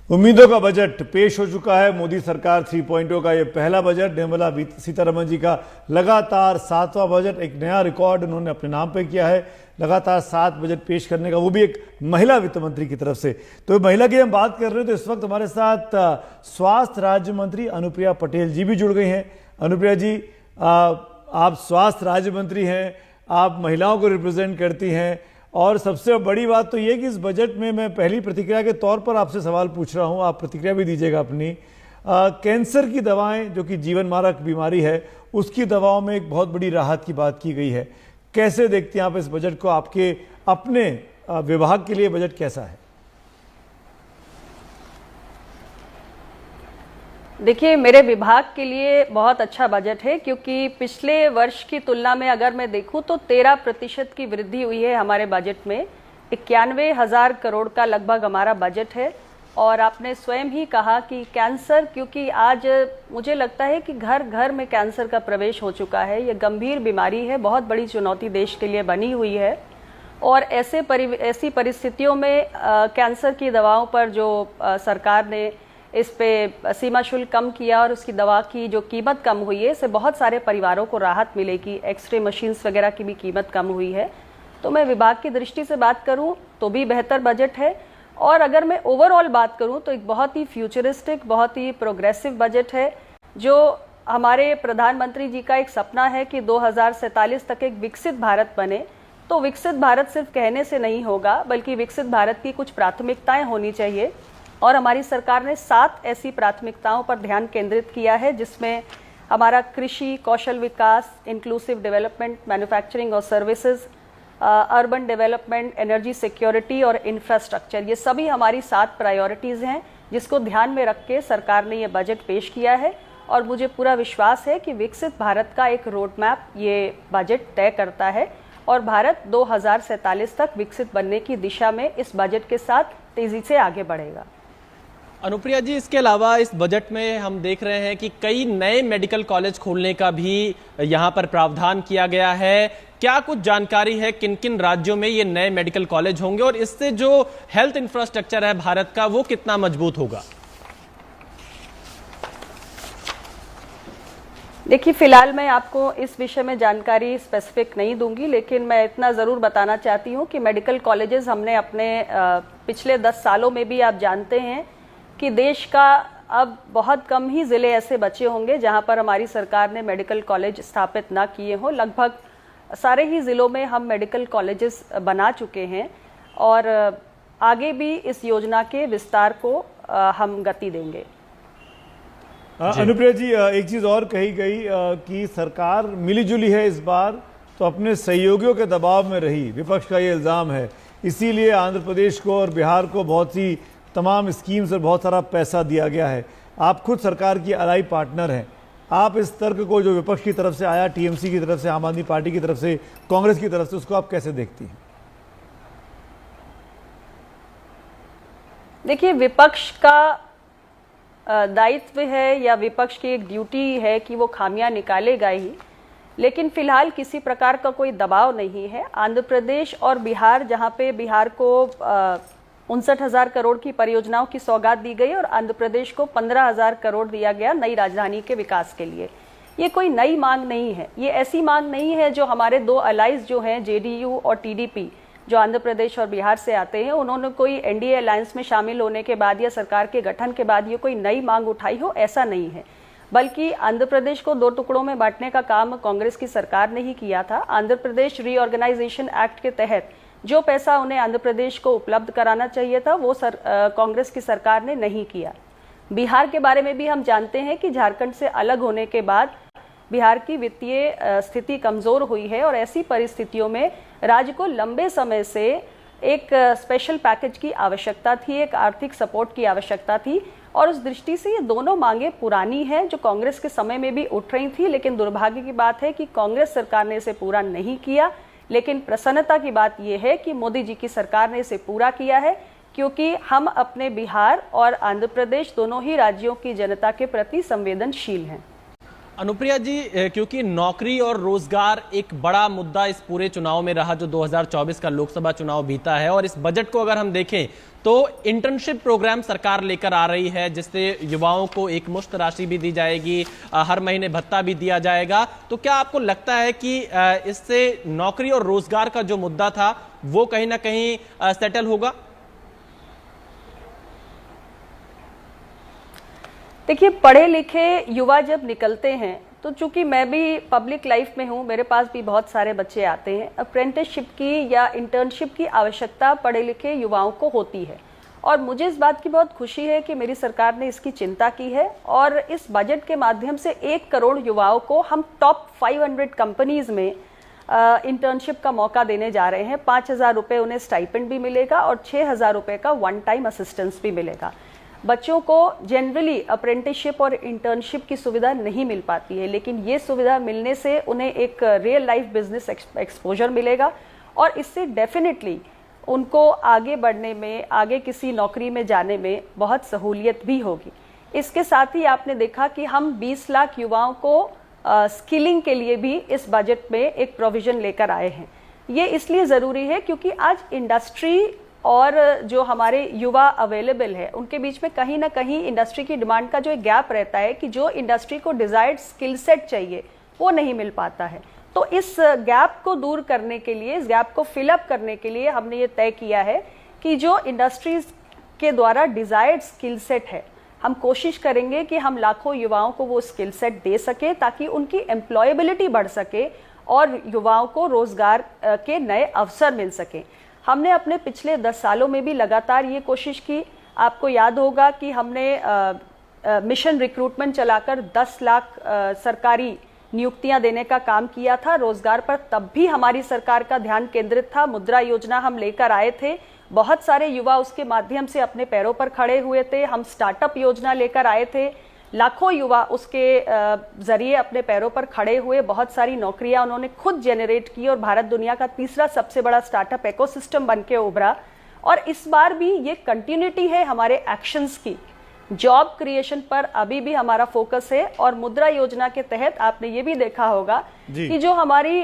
उम्मीदों का बजट पेश हो चुका है। मोदी सरकार 3.0 का ये पहला बजट। निर्मला सीतारमण जी का लगातार 7वां बजट, एक नया रिकॉर्ड उन्होंने अपने नाम पे किया है। लगातार 7 बजट पेश करने का, वो भी एक महिला वित्त मंत्री की तरफ से। तो महिला की हम बात कर रहे हैं तो इस वक्त हमारे साथ स्वास्थ्य राज्य मंत्री अनुप्रिया पटेल जी भी जुड़ गई हैं। अनुप्रिया जी, आप स्वास्थ्य राज्य मंत्री हैं, आप महिलाओं को रिप्रेजेंट करती हैं, और सबसे बड़ी बात तो ये कि इस बजट में मैं पहली प्रतिक्रिया के तौर पर आपसे सवाल पूछ रहा हूँ, आप प्रतिक्रिया भी दीजिएगा अपनी। कैंसर की दवाएं, जो कि जीवन मारक बीमारी है, उसकी दवाओं में एक बहुत बड़ी राहत की बात की गई है। कैसे देखते हैं आप इस बजट को? आपके अपने विभाग के लिए बजट कैसा है? देखिए, मेरे विभाग के लिए बहुत अच्छा बजट है, क्योंकि पिछले वर्ष की तुलना में अगर मैं देखूं तो 13% की वृद्धि हुई है हमारे बजट में। 91,000 करोड़ का लगभग हमारा बजट है। और आपने स्वयं ही कहा कि कैंसर, क्योंकि आज मुझे लगता है कि घर घर में कैंसर का प्रवेश हो चुका है। ये गंभीर बीमारी है, बहुत बड़ी चुनौती देश के लिए बनी हुई है। और ऐसी परिस्थितियों में कैंसर की दवाओं पर जो सरकार ने इस पे सीमा शुल्क कम किया और उसकी दवा की जो कीमत कम हुई है, इससे बहुत सारे परिवारों को राहत मिलेगी। एक्सरे मशीन्स वगैरह की भी कीमत कम हुई है। तो मैं विभाग की दृष्टि से बात करूं तो भी बेहतर बजट है। और अगर मैं ओवरऑल बात करूं तो एक बहुत ही फ्यूचरिस्टिक, बहुत ही प्रोग्रेसिव बजट है, जो हमारे प्रधानमंत्री जी का एक सपना है कि 2047 तक एक विकसित भारत बने। तो विकसित भारत सिर्फ कहने से नहीं होगा, बल्कि विकसित भारत की कुछ प्राथमिकताएं होनी चाहिए। और हमारी सरकार ने 7 ऐसी प्राथमिकताओं पर ध्यान केंद्रित किया है, जिसमें हमारा कृषि, कौशल विकास, इंक्लूसिव डेवलपमेंट, मैन्युफैक्चरिंग और services, urban development, energy security और इंफ्रास्ट्रक्चर, ये सभी हमारी 7 प्रायोरिटीज़ हैं, जिसको ध्यान में रख के सरकार ने ये बजट पेश किया है। और मुझे पूरा विश्वास है कि विकसित भारत का एक रोड मैप ये बजट तय करता है, और भारत 2047 तक विकसित बनने की दिशा में इस बजट के साथ तेज़ी से आगे बढ़ेगा। अनुप्रिया जी, इसके अलावा इस बजट में हम देख रहे हैं कि कई नए मेडिकल कॉलेज खोलने का भी यहाँ पर प्रावधान किया गया है। क्या कुछ जानकारी है किन किन राज्यों में ये नए मेडिकल कॉलेज होंगे, और इससे जो हेल्थ इंफ्रास्ट्रक्चर है भारत का, वो कितना मजबूत होगा? देखिए, फिलहाल मैं आपको इस विषय में जानकारी स्पेसिफिक नहीं दूंगी, लेकिन मैं इतना ज़रूर बताना चाहती हूँ कि मेडिकल कॉलेजेस हमने अपने पिछले 10 सालों में भी, आप जानते हैं कि देश का अब बहुत कम ही ज़िले ऐसे बचे होंगे जहां पर हमारी सरकार ने मेडिकल कॉलेज स्थापित ना किए हों। लगभग सारे ही ज़िलों में हम मेडिकल कॉलेजेस बना चुके हैं, और आगे भी इस योजना के विस्तार को हम गति देंगे। अनुप्रिया जी, एक चीज़ और कही गई कि सरकार मिलीजुली है इस बार, तो अपने सहयोगियों के दबाव में रही, विपक्ष का ये इल्ज़ाम है। इसीलिए आंध्र प्रदेश को और बिहार को बहुत सी तमाम स्कीम्स और बहुत सारा पैसा दिया गया है। आप खुद सरकार की अलाई पार्टनर हैं। आप इस तर्क को, जो विपक्ष की तरफ से आया, टीएमसी की तरफ से, आम आदमी पार्टी की तरफ से, कांग्रेस की तरफ से, उसको आप कैसे देखती हैं? देखिए, विपक्ष का दायित्व है या विपक्ष की एक ड्यूटी है कि वो खामियां निकालेगा ही, लेकिन फिलहाल किसी प्रकार का कोई दबाव नहीं है। आंध्र प्रदेश और बिहार, जहां पे बिहार को 59,000 करोड़ की परियोजनाओं की सौगात दी गई और आंध्र प्रदेश को 15,000 करोड़ दिया गया नई राजधानी के विकास के लिए। ये कोई नई मांग नहीं है, ये ऐसी मांग नहीं है जो हमारे 2 अलाइज जो हैं, जेडीयू और टीडीपी, जो आंध्र प्रदेश और बिहार से आते हैं, उन्होंने कोई एनडीए अलायंस में शामिल होने के बाद या सरकार के गठन के बाद ये कोई नई मांग उठाई हो, ऐसा नहीं है। बल्कि आंध्र प्रदेश को 2 टुकड़ों में बांटने का काम कांग्रेस की सरकार ने ही किया था। आंध्र प्रदेश रीऑर्गेनाइजेशन एक्ट के तहत जो पैसा उन्हें आंध्र प्रदेश को उपलब्ध कराना चाहिए था, वो कांग्रेस की सरकार ने नहीं किया। बिहार के बारे में भी हम जानते हैं कि झारखंड से अलग होने के बाद बिहार की वित्तीय स्थिति कमजोर हुई है, और ऐसी परिस्थितियों में राज्य को लंबे समय से एक स्पेशल पैकेज की आवश्यकता थी, एक आर्थिक सपोर्ट की आवश्यकता थी। और उस दृष्टि से ये दोनों मांगे पुरानी हैं, जो कांग्रेस के समय में भी उठ रही थी, लेकिन दुर्भाग्य की बात है कि कांग्रेस सरकार ने इसे पूरा नहीं किया। लेकिन प्रसन्नता की बात यह है कि मोदी जी की सरकार ने इसे पूरा किया है, क्योंकि हम अपने बिहार और आंध्र प्रदेश दोनों ही राज्यों की जनता के प्रति संवेदनशील हैं। अनुप्रिया जी, क्योंकि नौकरी और रोजगार एक बड़ा मुद्दा इस पूरे चुनाव में रहा जो 2024 का लोकसभा चुनाव बीता है, और इस बजट को अगर हम देखें तो इंटर्नशिप प्रोग्राम सरकार लेकर आ रही है, जिससे युवाओं को एक मुश्त राशि भी दी जाएगी, हर महीने भत्ता भी दिया जाएगा। तो क्या आपको लगता है कि इससे नौकरी और रोजगार का जो मुद्दा था वो कहीं ना कहीं सेटल होगा? देखिए, पढ़े लिखे युवा जब निकलते हैं तो चूंकि मैं भी पब्लिक लाइफ में हूँ, मेरे पास भी बहुत सारे बच्चे आते हैं। अप्रेंटिसशिप की या इंटर्नशिप की आवश्यकता पढ़े लिखे युवाओं को होती है, और मुझे इस बात की बहुत खुशी है कि मेरी सरकार ने इसकी चिंता की है। और इस बजट के माध्यम से 1 करोड़ युवाओं को हम टॉप 500 कंपनीज में इंटर्नशिप का मौका देने जा रहे हैं। 5,000 रुपये उन्हें स्टाइपेंड भी मिलेगा और 6,000 रुपये का वन टाइम असिस्टेंस भी मिलेगा। बच्चों को जनरली अप्रेंटिसशिप और इंटर्नशिप की सुविधा नहीं मिल पाती है, लेकिन ये सुविधा मिलने से उन्हें एक रियल लाइफ बिजनेस एक्सपोजर मिलेगा, और इससे डेफिनेटली उनको आगे बढ़ने में, आगे किसी नौकरी में जाने में बहुत सहूलियत भी होगी। इसके साथ ही आपने देखा कि हम 20 लाख युवाओं को स्किलिंग के लिए भी इस बजट में एक प्रोविजन लेकर आए हैं। ये इसलिए ज़रूरी है क्योंकि आज इंडस्ट्री और जो हमारे युवा अवेलेबल है उनके बीच में कहीं ना कहीं इंडस्ट्री की डिमांड का जो एक गैप रहता है कि जो इंडस्ट्री को डिजायर्ड स्किल सेट चाहिए वो नहीं मिल पाता है। तो इस गैप को दूर करने के लिए, इस गैप को फिलअप करने के लिए हमने ये तय किया है कि जो इंडस्ट्रीज के द्वारा डिजायर्ड स्किल सेट है, हम कोशिश करेंगे कि हम लाखों युवाओं को वो स्किल सेट दे सके ताकि उनकी एम्प्लॉयबिलिटी बढ़ सके और युवाओं को रोजगार के नए अवसर मिल सके। हमने अपने पिछले 10 सालों में भी लगातार ये कोशिश की। आपको याद होगा कि हमने मिशन रिक्रूटमेंट चलाकर 10 लाख सरकारी नियुक्तियां देने का काम किया था रोजगार पर। तब भी हमारी सरकार का ध्यान केंद्रित था। मुद्रा योजना हम लेकर आए थे, बहुत सारे युवा उसके माध्यम से अपने पैरों पर खड़े हुए थे। हम स्टार्टअप योजना लेकर आए थे, लाखों युवा उसके जरिए अपने पैरों पर खड़े हुए, बहुत सारी नौकरियां उन्होंने खुद जनरेट की और भारत दुनिया का तीसरा सबसे बड़ा स्टार्टअप इकोसिस्टम बन के उभरा। और इस बार भी ये कंटिन्यूटी है हमारे एक्शंस की। जॉब क्रिएशन पर अभी भी हमारा फोकस है, और मुद्रा योजना के तहत आपने ये भी देखा होगा कि जो हमारी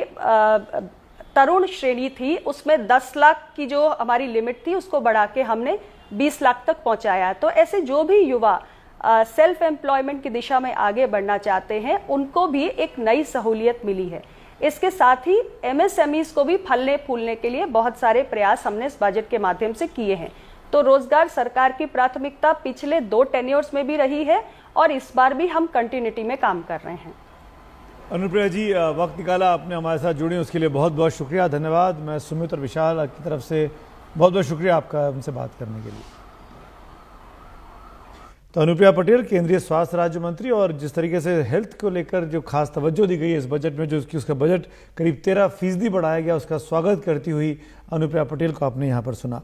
तरुण श्रेणी थी उसमें 10 लाख की जो हमारी लिमिट थी उसको बढ़ा के हमने 20 लाख तक पहुंचाया। तो ऐसे जो भी युवा सेल्फ एम्प्लॉयमेंट की दिशा में आगे बढ़ना चाहते हैं उनको भी एक नई सहूलियत मिली है। इसके साथ ही एमएसएमईज को भी फलने फूलने के लिए बहुत सारे प्रयास हमने इस बजट के माध्यम से किए हैं। तो रोजगार सरकार की प्राथमिकता पिछले 2 टेन्योर्स में भी रही है, और इस बार भी हम कंटिन्यूटी में काम कर रहे हैं। अनुप्रिया जी, वक्त निकाला, आपने हमारे साथ जुड़ी, उसके लिए बहुत बहुत शुक्रिया, धन्यवाद। मैं सुमित और विशाल की तरफ से बहुत बहुत शुक्रिया आपका हमसे बात करने के लिए। तो अनुप्रिया पटेल केंद्रीय स्वास्थ्य राज्य मंत्री, और जिस तरीके से हेल्थ को लेकर जो खास तवज्जो दी गई है इस बजट में, जो उसका बजट करीब 13% बढ़ाया गया, उसका स्वागत करती हुई अनुप्रिया पटेल को आपने यहाँ पर सुना।